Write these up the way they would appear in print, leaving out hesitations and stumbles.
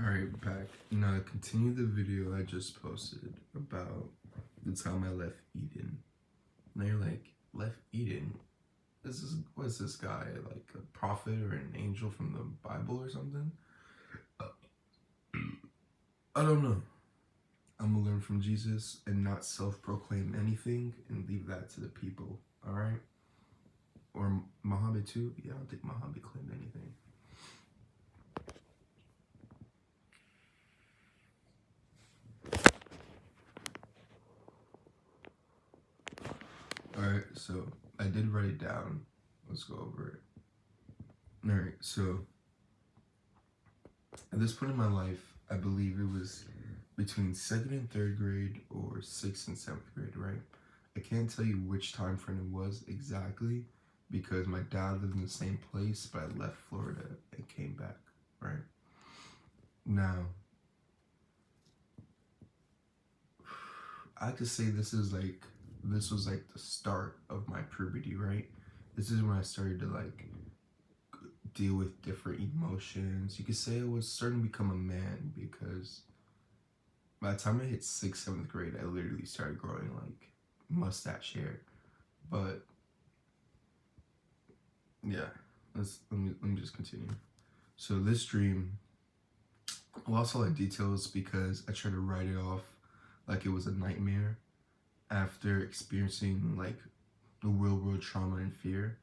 Alright, back. Now, continue the video I just posted about the time I left Eden. Now you're like, left Eden? What's this guy? Like a prophet or an angel from the Bible or something? I don't know. I'm gonna learn from Jesus and not self-proclaim anything and leave that to the people, alright? Or Muhammad too? Yeah, I don't think Muhammad claimed anything. Alright, so I did write it down. Let's go over it. Alright, so at this point in my life, I believe it was between 2nd and 3rd grade or 6th and 7th grade, right? I can't tell you which time frame it was exactly because my dad lived in the same place, but I left Florida and came back, right? Now, I could say this was like the start of my puberty, right? This is when I started to like deal with different emotions. You could say I was starting to become a man because by the time I hit 6th, 7th grade, I literally started growing like mustache hair. But yeah, let me just continue. So this dream, I lost all the details because I tried to write it off like it was a nightmare after experiencing like the real world trauma and fear.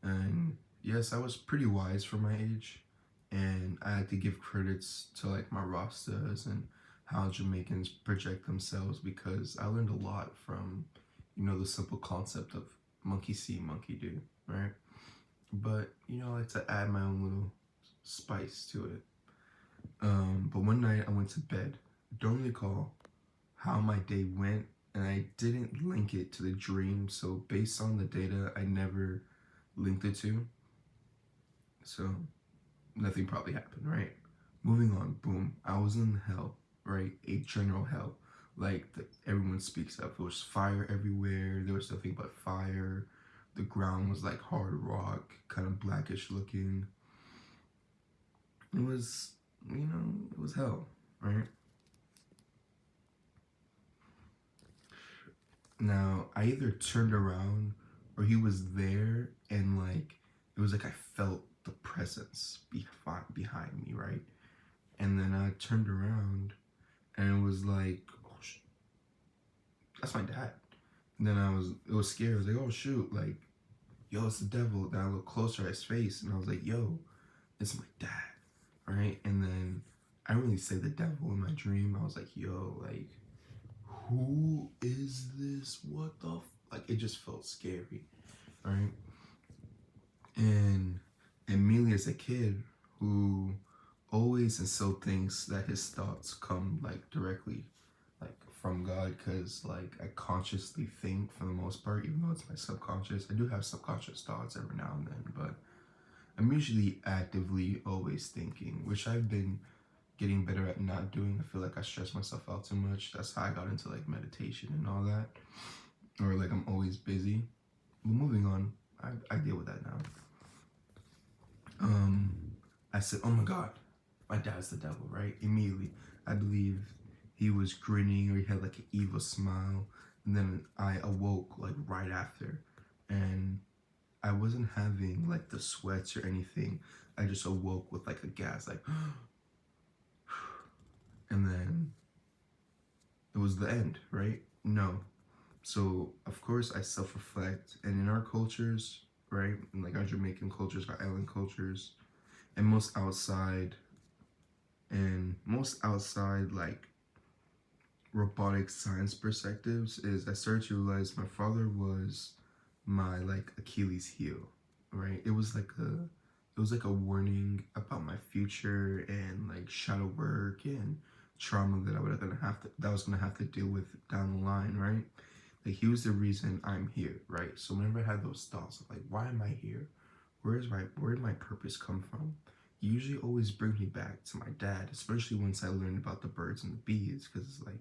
And yes, I was pretty wise for my age, and I had to give credits to like my Rastas and how Jamaicans project themselves because I learned a lot from, the simple concept of monkey see, monkey do, right? But, I like to add my own little spice to it. But one night I went to bed. Don't recall how my day went, and I didn't link it to the dream. So based on the data, I never linked it to. So nothing probably happened, right? Moving on, boom. I was in hell, right? A general hell, like everyone speaks of. There was fire everywhere. There was nothing but fire. The ground was like hard rock, kind of blackish looking. It was, it was hell, right? Now, I either turned around or he was there and like, it was like I felt the presence behind me, right? And then I turned around and it was like, oh, that's my dad. And then it was scary. I was like, oh shoot, like, yo, it's the devil. Then I looked closer at his face and I was like, yo, it's my dad, right? And then I didn't really say the devil in my dream. I was like, yo, like, who is this? What the like, it just felt scary, right? And immediately as a kid who always and so thinks that his thoughts come like directly like from God, because like I consciously think for the most part, even though it's my subconscious. I do have subconscious thoughts every now and then, but I'm usually actively always thinking, which I've been getting better at not doing. I feel like I stress myself out too much. That's how I got into like meditation and all that, or like I'm always busy. But moving on, I deal with that now. I said, oh my God, my dad's the devil, right? Immediately, I believe he was grinning or he had like an evil smile. And then I awoke like right after, and I wasn't having like the sweats or anything. I just awoke with like a gas, like, and then it was the end, right? No. So of course I self-reflect, and in our cultures, right, in like our Jamaican cultures, our island cultures, and most outside like robotic science perspectives, is I started to realize my father was my like Achilles heel, right? It was like a warning about my future and like shadow work and trauma that I was gonna have to deal with down the line, right? Like he was the reason I'm here, right? So whenever I had those thoughts of like, why am I here? Where did my purpose come from? He usually always brings me back to my dad, especially once I learned about the birds and the bees, because it's like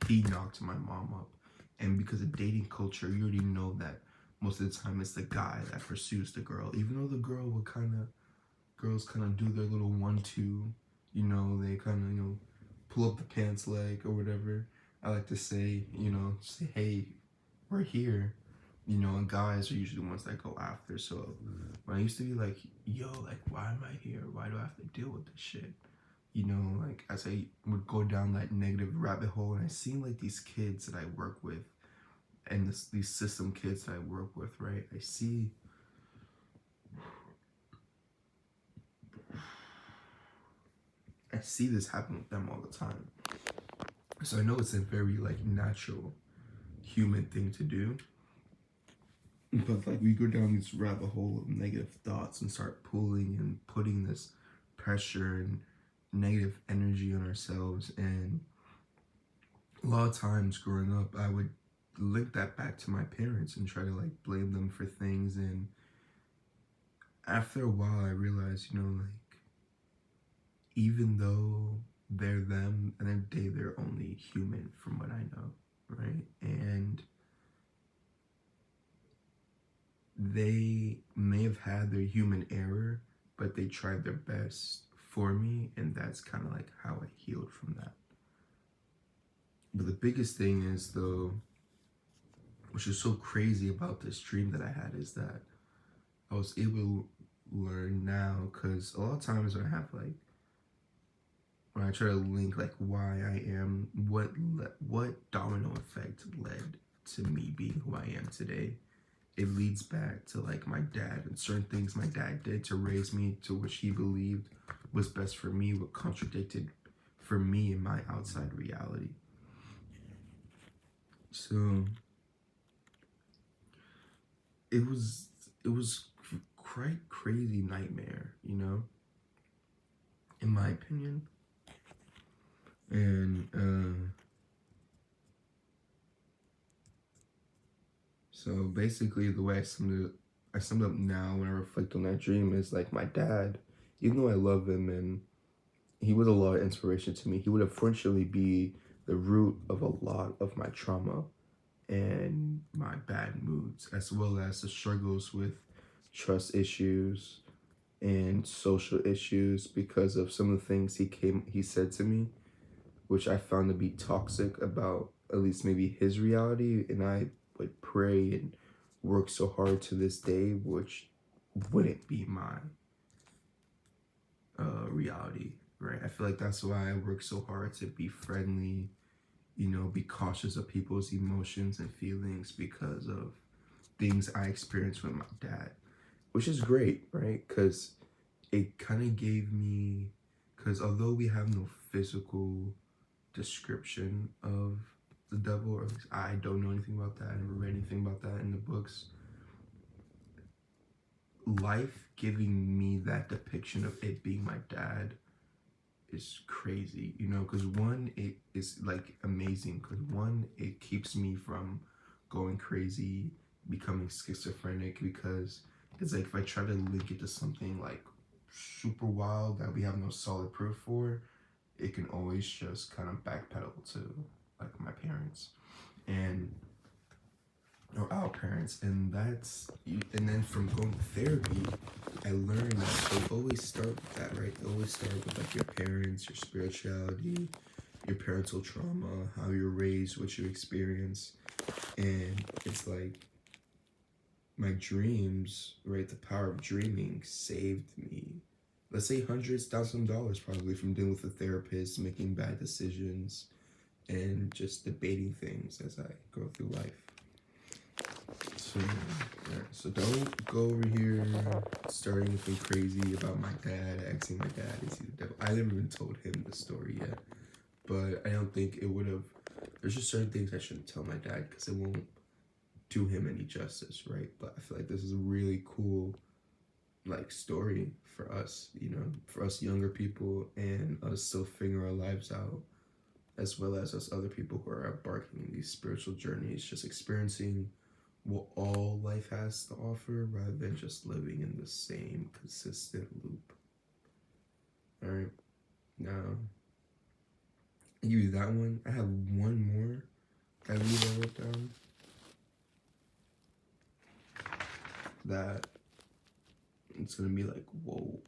he knocked my mom up. And because of dating culture, you already know that most of the time it's the guy that pursues the girl, even though girls kind of do their little 1-2 You know, they kind of, pull up the pants leg or whatever. I like to say, say, hey, we're here. And guys are usually the ones that go after. So when I used to be like, yo, like, why am I here? Why do I have to deal with this shit? Like as I would go down that negative rabbit hole, and I seen like these kids that I work with, and these system kids that I work with, right? I see this happen with them all the time. So I know it's a very like natural human thing to do. But like we go down this rabbit hole of negative thoughts and start pulling and putting this pressure and negative energy on ourselves. And a lot of times growing up, I would link that back to my parents and try to like blame them for things. And after a while, I realized, like, even though they're them and they're only human from what I know, right? And they may have had their human error, but they tried their best for me, and that's kind of like how I healed from that. But the biggest thing is, though, which is so crazy about this dream that I had, is that I was able to learn now, because a lot of times when I try to link like why I am, what domino effect led to me being who I am today, it leads back to like my dad and certain things my dad did to raise me to which he believed was best for me, what contradicted for me in my outside reality. So it was quite crazy nightmare, in my opinion. And so basically the way I summed up now when I reflect on that dream is like my dad, even though I love him and he was a lot of inspiration to me, he would unfortunately be the root of a lot of my trauma and my bad moods, as well as the struggles with trust issues and social issues because of some of the things he said to me, which I found to be toxic about at least maybe his reality. And I would pray and work so hard to this day, which wouldn't be my reality, right? I feel like that's why I work so hard to be friendly, be cautious of people's emotions and feelings because of things I experienced with my dad, which is great, right? Because it kind of gave me, because although we have no physical description of the devil, or at least I don't know anything about that, I never read anything about that in the books, life giving me that depiction of it being my dad is crazy, because one, it is like amazing, because one, it keeps me from going crazy, becoming schizophrenic, because it's like if I try to link it to something like super wild that we have no solid proof for, it can always just kind of backpedal to like my parents and or our parents. And then from going to therapy, I learned that they always start with that, right? They always start with like your parents, your spirituality, your parental trauma, how you're raised, what you experience. And it's like my dreams, right? The power of dreaming saved me, let's say hundreds, thousands of dollars probably, from dealing with a therapist, making bad decisions, and just debating things as I go through life. So, yeah. So don't go over here starting anything crazy about my dad, asking my dad, is he the devil? I never even told him the story yet, but I don't think it would have. There's just certain things I shouldn't tell my dad because it won't do him any justice, right? But I feel like this is a really cool, like, story for us, for us younger people and us still figuring our lives out, as well as us other people who are embarking these spiritual journeys, just experiencing what all life has to offer rather than just living in the same consistent loop. All right, now I give you that one. I have one more I wrote down that it's gonna be like, whoa,